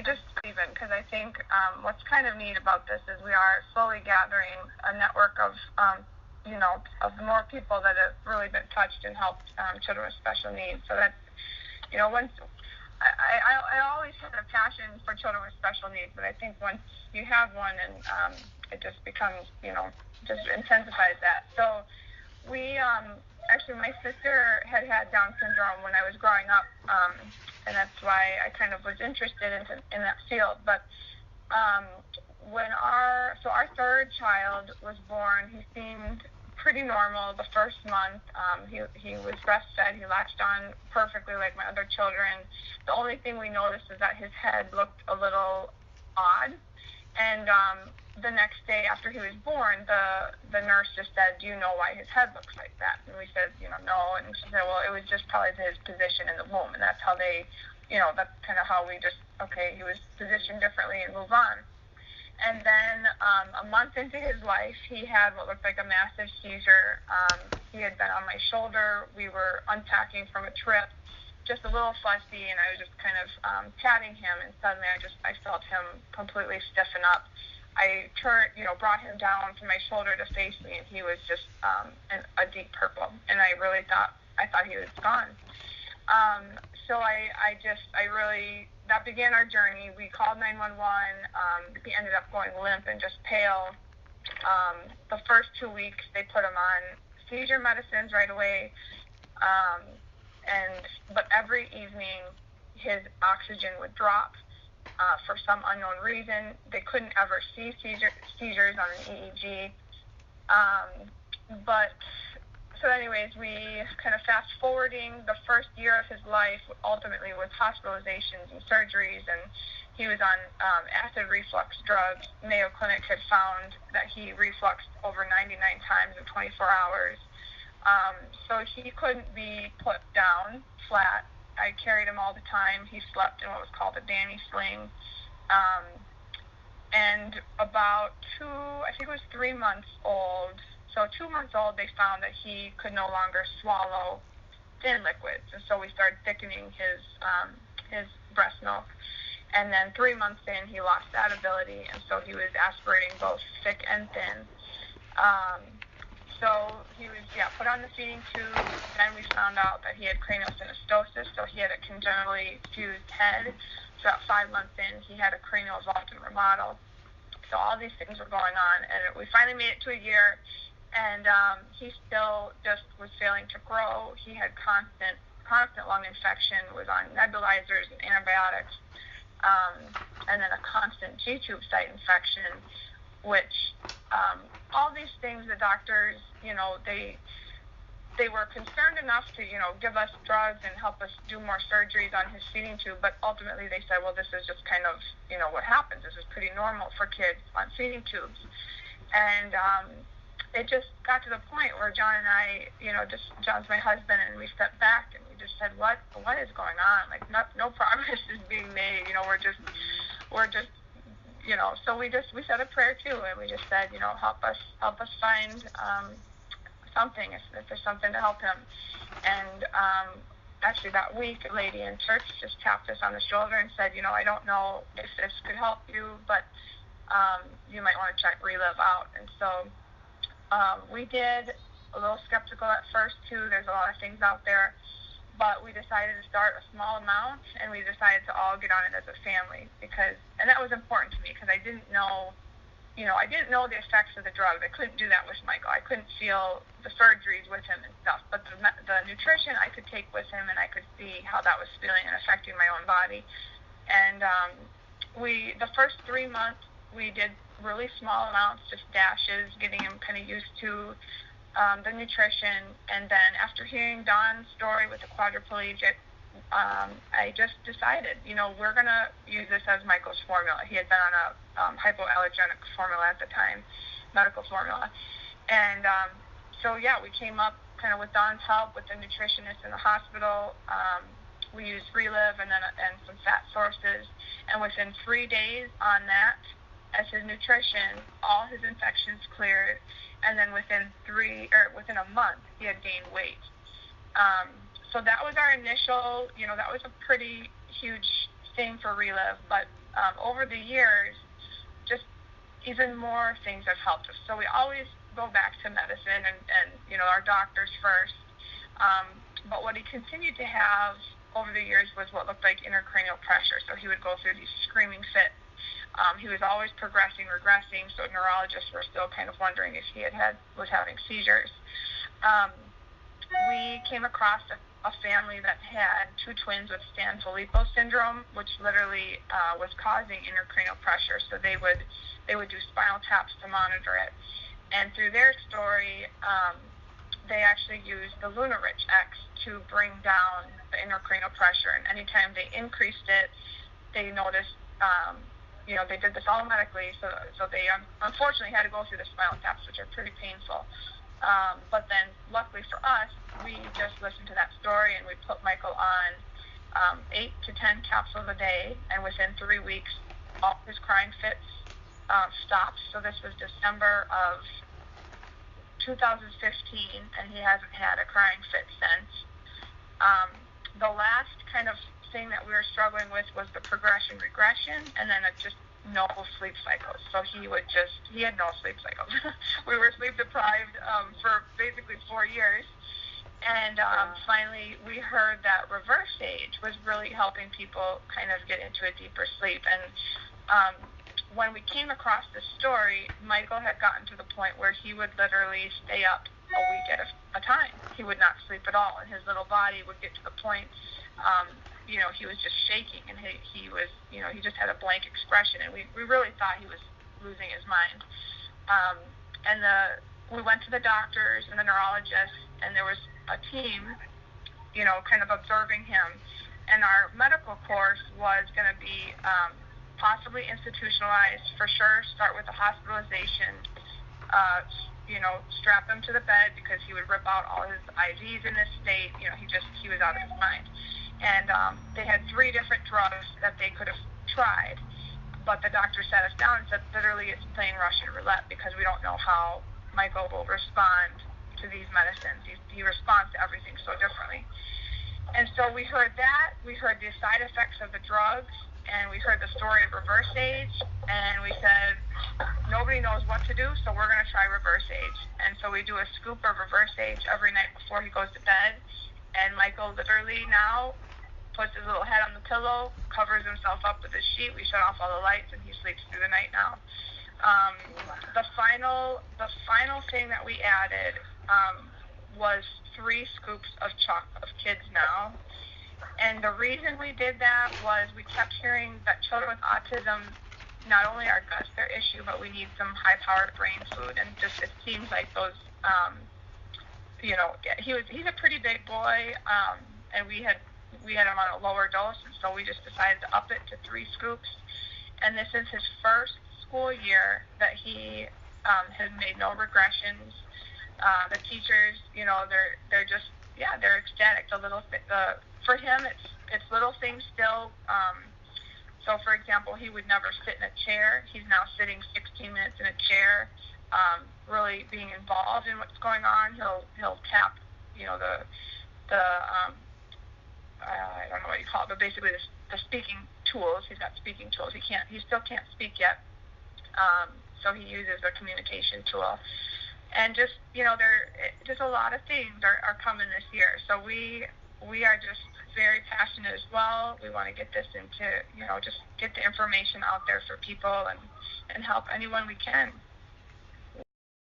I just even because I think what's kind of neat about this is we are slowly gathering a network of of more people that have really been touched and helped children with special needs. So that once I always had a passion for children with special needs, but I think once you have one, and it just becomes just intensifies that. So we actually, my sister had Down syndrome when I was growing up, and that's why I kind of was interested in that field. But when our third child was born, he seemed pretty normal the first month. He was breastfed. He latched on perfectly like my other children. The only thing we noticed is that his head looked a little odd. And the next day after he was born, the nurse just said, "Do you know why his head looks like that?" And we said, no. And she said, "Well, it was just probably his position in the womb." And that's how they, that's kind of how we just, okay, he was positioned differently and move on. And then a month into his life, he had what looked like a massive seizure. He had been on my shoulder. We were unpacking from a trip, just a little fussy, and I was just kind of patting him, and suddenly I felt him completely stiffen up. I brought him down from my shoulder to face me, and he was just a deep purple, and I thought he was gone. So that began our journey. We called 911. He ended up going limp and just pale. The first 2 weeks, they put him on seizure medicines right away. But every evening, his oxygen would drop for some unknown reason. They couldn't ever see seizures on an EEG. So anyways, we kind of fast forwarding the first year of his life, ultimately with hospitalizations and surgeries, and he was on acid reflux drugs. Mayo Clinic had found that he refluxed over 99 times in 24 hours. So he couldn't be put down flat. I carried him all the time. He slept in what was called a Danny sling. And about 3 months old, so 2 months old, they found that he could no longer swallow thin liquids. And so we started thickening his breast milk. And then 3 months in, he lost that ability. And so he was aspirating both thick and thin. So he was, put on the feeding tube. Then we found out that he had cranial synostosis, so he had a congenitally fused head. So about 5 months in, he had a cranial vault and remodel. So all these things were going on, and we finally made it to a year, and he still just was failing to grow. He had constant lung infection, was on nebulizers and antibiotics, and then a constant G-tube site infection, which all these things the doctors, they were concerned enough to, give us drugs and help us do more surgeries on his feeding tube, but ultimately they said, well, this is just kind of, what happens. This is pretty normal for kids on feeding tubes. And it just got to the point where John and I, John's my husband, and we stepped back and we just said, what is going on? Like, no progress is being made. We're just, so we said a prayer too, and we just said, help us find something, if there's something to help him. And actually that week, a lady in church just tapped us on the shoulder and said, I don't know if this could help you, but you might want to check Relive out. And so we did, a little skeptical at first too. There's a lot of things out there, but we decided to start a small amount, and we decided to all get on it as a family, and that was important to me because I didn't know the effects of the drug. I couldn't do that with Michael. I couldn't feel the surgeries with him and stuff, but the nutrition I could take with him, and I could see how that was feeling and affecting my own body. And the first 3 months, we did really small amounts, just dashes, getting him kind of used to the nutrition. And then after hearing Dawn's story with the quadriplegic, I just decided, we're going to use this as Michael's formula. He had been on a hypoallergenic formula at the time, medical formula. And we came up kind of with Dawn's help, with the nutritionist in the hospital. We used Relive and some fat sources. And within 3 days on that, as his nutrition, all his infections cleared. And then within a month, he had gained weight. So that was our initial, that was a pretty huge thing for Relive, but over the years, just even more things have helped us. So we always go back to medicine and our doctors first. But what he continued to have over the years was what looked like intracranial pressure. So he would go through these screaming fits. He was always progressing, regressing, so neurologists were still kind of wondering if he was having seizures. We came across a family that had two twins with Sanfilippo syndrome, which literally was causing intracranial pressure. So they would do spinal taps to monitor it. And through their story, they actually used the Lunarich X to bring down the intracranial pressure. And anytime they increased it, they noticed, they did this all medically. So they unfortunately had to go through the spinal taps, which are pretty painful. But then luckily for us, we just listened to that story and we put Michael on 8 to 10 capsules a day. And within 3 weeks, all his crying fits stopped. So this was December of 2015, and he hasn't had a crying fit since. The last kind of thing that we were struggling with was the progression-regression, and then just no sleep cycles. So he had no sleep cycles. We were sleep deprived for basically 4 years. And finally, we heard that reverse age was really helping people kind of get into a deeper sleep. And when we came across this story, Michael had gotten to the point where he would literally stay up a week at a time. He would not sleep at all, and his little body would get to the point, he was just shaking, and he was, he just had a blank expression, and we really thought he was losing his mind. We went to the doctors and the neurologists, and there was a team, kind of observing him, and our medical course was going to be possibly institutionalized for sure, start with a hospitalization, strap him to the bed because he would rip out all his IVs in this state. He was out of his mind. And they had 3 different drugs that they could have tried, but the doctor sat us down and said, literally, it's playing Russian roulette because we don't know how Michael will respond to these medicines. He responds to everything so differently. And so we heard that. We heard the side effects of the drugs, and we heard the story of reverse age, and we said, nobody knows what to do, so we're going to try reverse age. And so we do a scoop of reverse age every night before he goes to bed, and Michael literally now puts his little head on the pillow, covers himself up with a sheet, we shut off all the lights, and he sleeps through the night now. The final thing that we added was 3 scoops of Kids Now. And the reason we did that was we kept hearing that children with autism, not only are guts their issue, but we need some high-powered brain food. And just it seems like those, he's a pretty big boy, and we had him on a lower dose, and so we just decided to up it to 3 scoops. And this is his first school year that he has made no regressions. The teachers, they're just, they're ecstatic. For him, it's little things still. So, for example, he would never sit in a chair. He's now sitting 16 minutes in a chair, really being involved in what's going on. He'll tap, I don't know what you call it, but basically the speaking tools. He's got speaking tools. He still can't speak yet. So he uses a communication tool. And just, just a lot of things are coming this year. So we are just very passionate as well. We want to get this into, just get the information out there for people and help anyone we can.